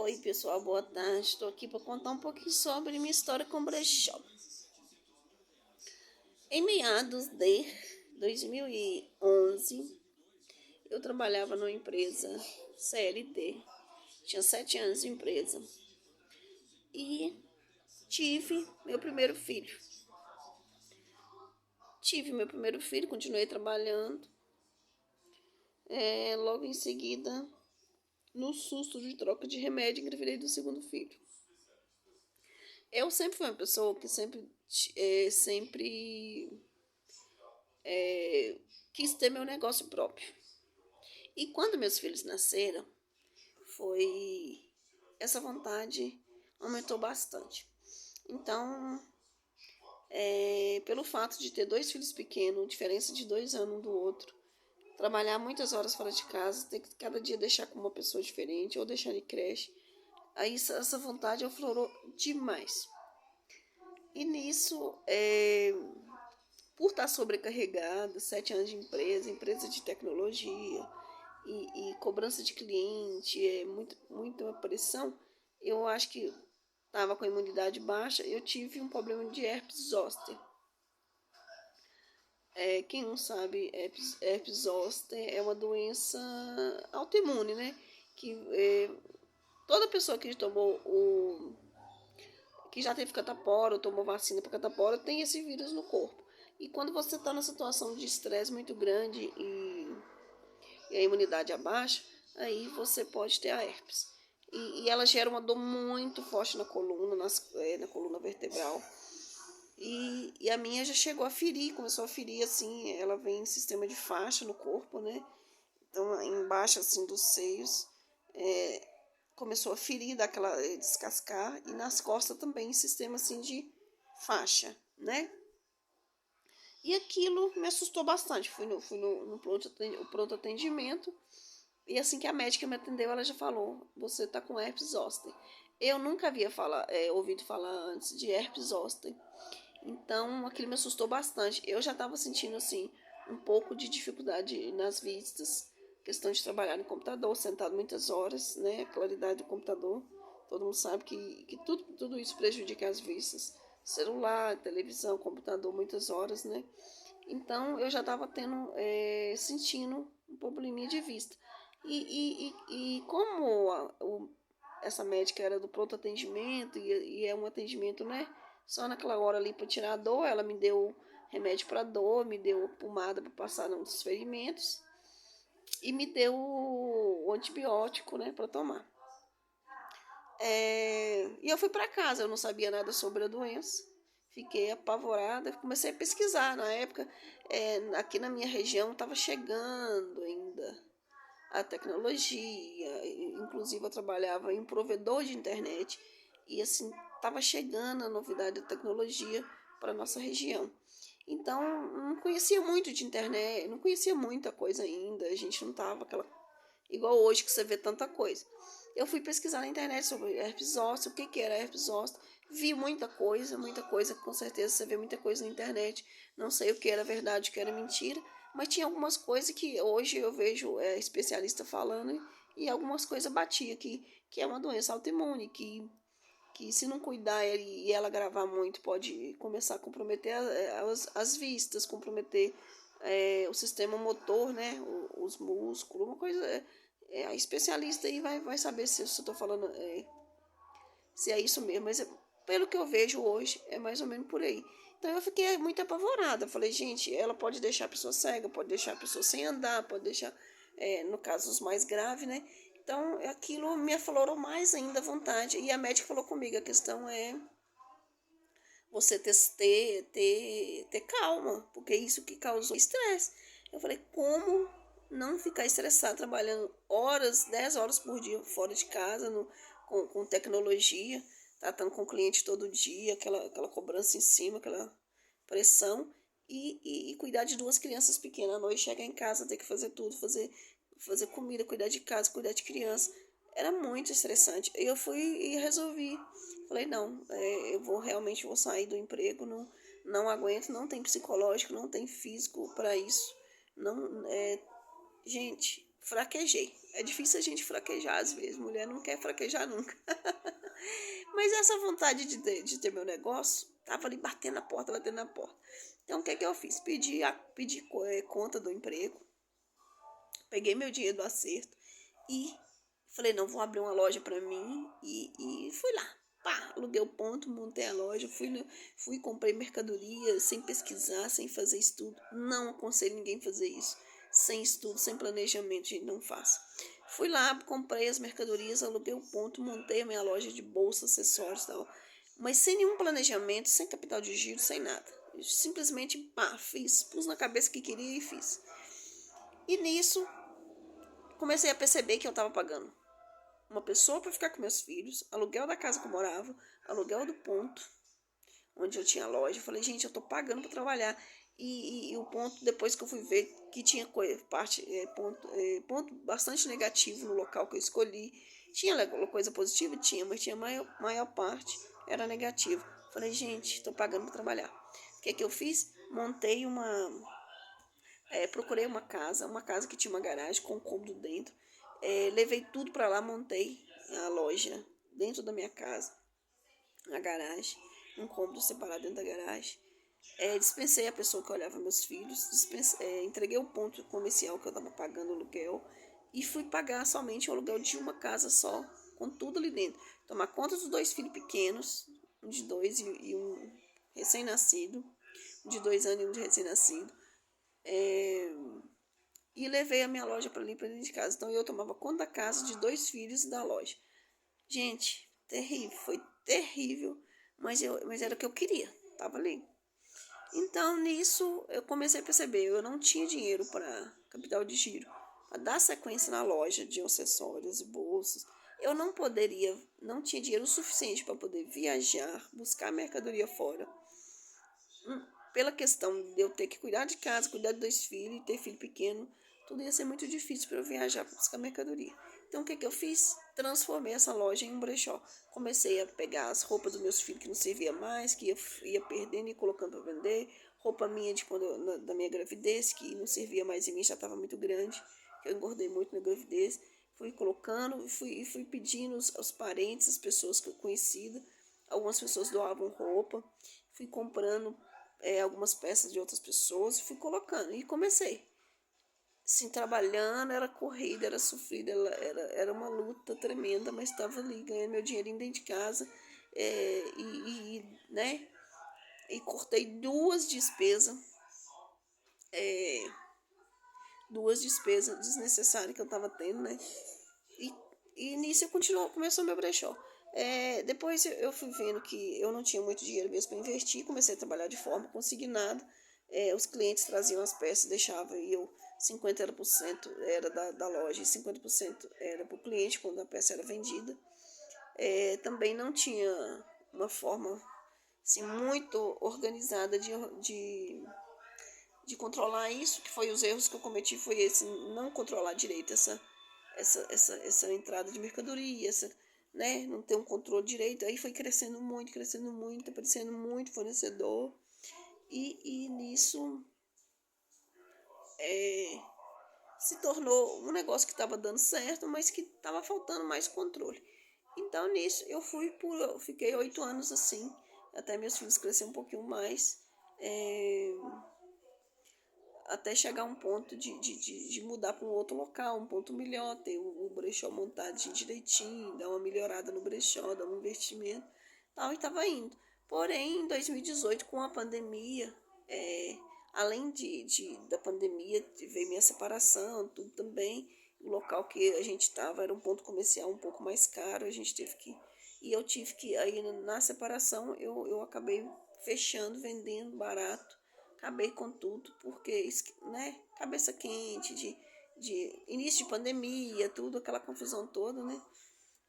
Oi, pessoal, boa tarde. Estou aqui para contar um pouquinho sobre minha história com brechó. Em meados de 2011, eu trabalhava numa empresa CLT. Tinha 7 anos de empresa. E tive meu primeiro filho. Continuei trabalhando. Logo em seguida, no susto de troca de remédio, engravidei do segundo filho. Eu sempre fui uma pessoa que sempre quis ter meu negócio próprio. E quando meus filhos nasceram, foi essa vontade aumentou bastante. Então, pelo fato de ter 2 filhos pequenos, diferença de 2 anos um do outro, trabalhar muitas horas fora de casa, ter que cada dia deixar com uma pessoa diferente ou deixar em creche, aí essa vontade aflorou demais. E nisso, por estar sobrecarregada, 7 anos de empresa de tecnologia e cobrança de cliente, muita pressão, eu acho que estava com a imunidade baixa, eu tive um problema de herpes zoster. Quem não sabe, herpes zoster é uma doença autoimune, né? Que toda pessoa que que já teve catapora ou tomou vacina para catapora tem esse vírus no corpo. E quando você está numa situação de estresse muito grande e a imunidade abaixa, aí você pode ter a herpes. E ela gera uma dor muito forte na coluna, na coluna vertebral. E a minha já chegou a ferir, começou a ferir assim, ela vem em sistema de faixa no corpo, né? Então, embaixo assim dos seios, começou a ferir, descascar, e nas costas também em sistema assim de faixa, né? E aquilo me assustou bastante. Fui no pronto atendimento. E assim que a médica me atendeu, ela já falou: você tá com herpes zoster. Eu nunca havia ouvido falar antes de herpes zoster. Então aquilo me assustou bastante. Eu já estava sentindo assim um pouco de dificuldade nas vistas. Questão de trabalhar no computador, sentado muitas horas, né? A claridade do computador. Todo mundo sabe que tudo isso prejudica as vistas. Celular, televisão, computador, muitas horas, né? Então eu já estava sentindo um probleminha de vista. E como essa médica era do pronto atendimento e é um atendimento, né? Só naquela hora ali para tirar a dor, ela me deu remédio para dor, me deu pomada para passar nos ferimentos e me deu o antibiótico, né, para tomar. E eu fui para casa, eu não sabia nada sobre a doença. Fiquei apavorada, comecei a pesquisar. Na época, aqui na minha região estava chegando ainda a tecnologia. Inclusive, eu trabalhava em um provedor de internet e assim estava chegando a novidade da tecnologia para nossa região. Então, não conhecia muito de internet, não conhecia muita coisa ainda. A gente não estava igual hoje que você vê tanta coisa. Eu fui pesquisar na internet sobre herpes zoster, o que era herpes zoster. Vi muita coisa, com certeza você vê muita coisa na internet. Não sei o que era verdade, o que era mentira, mas tinha algumas coisas que hoje eu vejo especialista falando e algumas coisas batia que é uma doença autoimune, que se não cuidar e ela gravar muito pode começar a comprometer as vistas, comprometer o sistema motor, né, os músculos, uma coisa. A especialista aí vai saber se eu estou falando, se é isso mesmo, mas pelo que eu vejo hoje, é mais ou menos por aí. Então eu fiquei muito apavorada. Falei, gente, ela pode deixar a pessoa cega, pode deixar a pessoa sem andar, pode deixar, no caso, os mais graves, né? Então aquilo me aflorou mais ainda a vontade. E a médica falou comigo: a questão é você ter calma, porque é isso que causou estresse. Eu falei, como não ficar estressado trabalhando 10 horas por dia fora de casa, com tecnologia, tratando com o cliente todo dia, aquela cobrança em cima, aquela pressão, e cuidar de 2 crianças pequenas. À noite chegar em casa, ter que fazer tudo, fazer comida, cuidar de casa, cuidar de criança. Era muito estressante. Eu fui e resolvi. Falei, não, eu realmente vou sair do emprego, não aguento, não tem psicológico, não tem físico para isso. Não, gente, fraquejei. É difícil a gente fraquejar às vezes, mulher não quer fraquejar nunca. Mas essa vontade de ter meu negócio, tava ali batendo na porta, batendo na porta. Então o que eu fiz? Pedi conta do emprego, peguei meu dinheiro do acerto e falei, não, vou abrir uma loja para mim e fui lá. Pá, aluguei o ponto, montei a loja, fui comprei mercadoria sem pesquisar, sem fazer estudo. Não aconselho ninguém a fazer isso. Sem estudo, sem planejamento, gente, não faça. Fui lá, comprei as mercadorias, aluguei o ponto, montei a minha loja de bolsa, acessórios e tal. Mas sem nenhum planejamento, sem capital de giro, sem nada. Eu simplesmente, pá, fiz. Pus na cabeça que queria e fiz. E nisso, comecei a perceber que eu estava pagando uma pessoa para ficar com meus filhos, aluguel da casa que eu morava, aluguel do ponto, onde eu tinha loja. Eu falei, gente, eu tô pagando para trabalhar. E o ponto, depois que eu fui ver que tinha ponto bastante negativo no local que eu escolhi. Tinha coisa positiva? Tinha, mas tinha maior parte era negativo. Falei, gente, tô pagando para trabalhar. O que eu fiz? Montei procurei uma casa que tinha uma garagem com um cômodo dentro. Levei tudo para lá, montei a loja dentro da minha casa, na garagem, um cômodo separado dentro da garagem. Dispensei a pessoa que olhava meus filhos, entreguei o ponto comercial que eu estava pagando o aluguel e fui pagar somente o aluguel de uma casa só, com tudo ali dentro. Tomar conta dos 2 filhos pequenos, um de 2 e um recém-nascido, um de 2 anos e um de recém-nascido. E levei a minha loja para ali, para dentro de casa. Então eu tomava conta da casa de 2 filhos e da loja. Gente, terrível, foi terrível, mas era o que eu queria, tava ali. Então nisso eu comecei a perceber, eu não tinha dinheiro para capital de giro, para dar sequência na loja de acessórios e bolsas. Eu não tinha dinheiro suficiente para poder viajar, buscar mercadoria fora. Pela questão de eu ter que cuidar de casa, cuidar de 2 filhos e ter filho pequeno, tudo ia ser muito difícil para eu viajar para buscar mercadoria. Então o que eu fiz? Transformei essa loja em um brechó. Comecei a pegar as roupas dos meus filhos que não servia mais, que ia perdendo e colocando para vender. Roupa minha da minha gravidez, que não servia mais em mim, já estava muito grande. Eu engordei muito na gravidez. Fui colocando e fui pedindo aos parentes, as pessoas que eu conhecida. Algumas pessoas doavam roupa. Fui comprando algumas peças de outras pessoas e fui colocando. E comecei. Assim, trabalhando, era corrida, era sofrida, era uma luta tremenda, mas estava ali ganhando meu dinheirinho dentro de casa. Né? E cortei duas despesas desnecessárias que eu estava tendo, né? E nisso começou meu brechó. Depois eu fui vendo que eu não tinha muito dinheiro mesmo para investir, comecei a trabalhar de forma consignada. Os clientes traziam as peças, deixavam e eu 50% era da loja e 50% era para o cliente quando a peça era vendida. Também não tinha uma forma assim, muito organizada de controlar isso, que foi os erros que eu cometi, foi esse, não controlar direito essa entrada de mercadoria, né, não ter um controle direito. Aí foi crescendo muito, aparecendo muito fornecedor, e nisso se tornou um negócio que estava dando certo, mas que estava faltando mais controle. Então nisso eu fiquei 8 anos assim, até meus filhos cresceram um pouquinho mais, até chegar a um ponto de mudar para um outro local, um ponto melhor, ter o brechó montado direitinho, dar uma melhorada no brechó, dar um investimento, tal, e estava indo. Porém, em 2018, com a pandemia, além da pandemia, veio minha separação, tudo também. O local que a gente estava era um ponto comercial um pouco mais caro, a gente teve que... E eu tive que, aí na separação, eu acabei fechando, vendendo barato. Acabei com tudo, porque, né, cabeça quente, de início de pandemia, tudo, aquela confusão toda, né?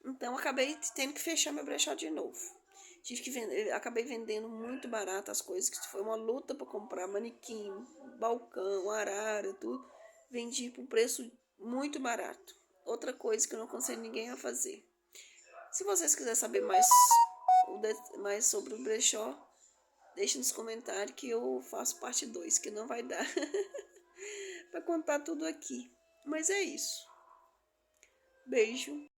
Então, acabei tendo que fechar meu brechó de novo. Tive que vender, acabei vendendo muito barato as coisas, que foi uma luta para comprar manequim, balcão, arara, tudo. Vendi por um preço muito barato. Outra coisa que eu não aconselho ninguém a fazer. Se vocês quiserem saber mais sobre o brechó, deixe nos comentários que eu faço parte 2, que não vai dar para contar tudo aqui. Mas é isso. Beijo.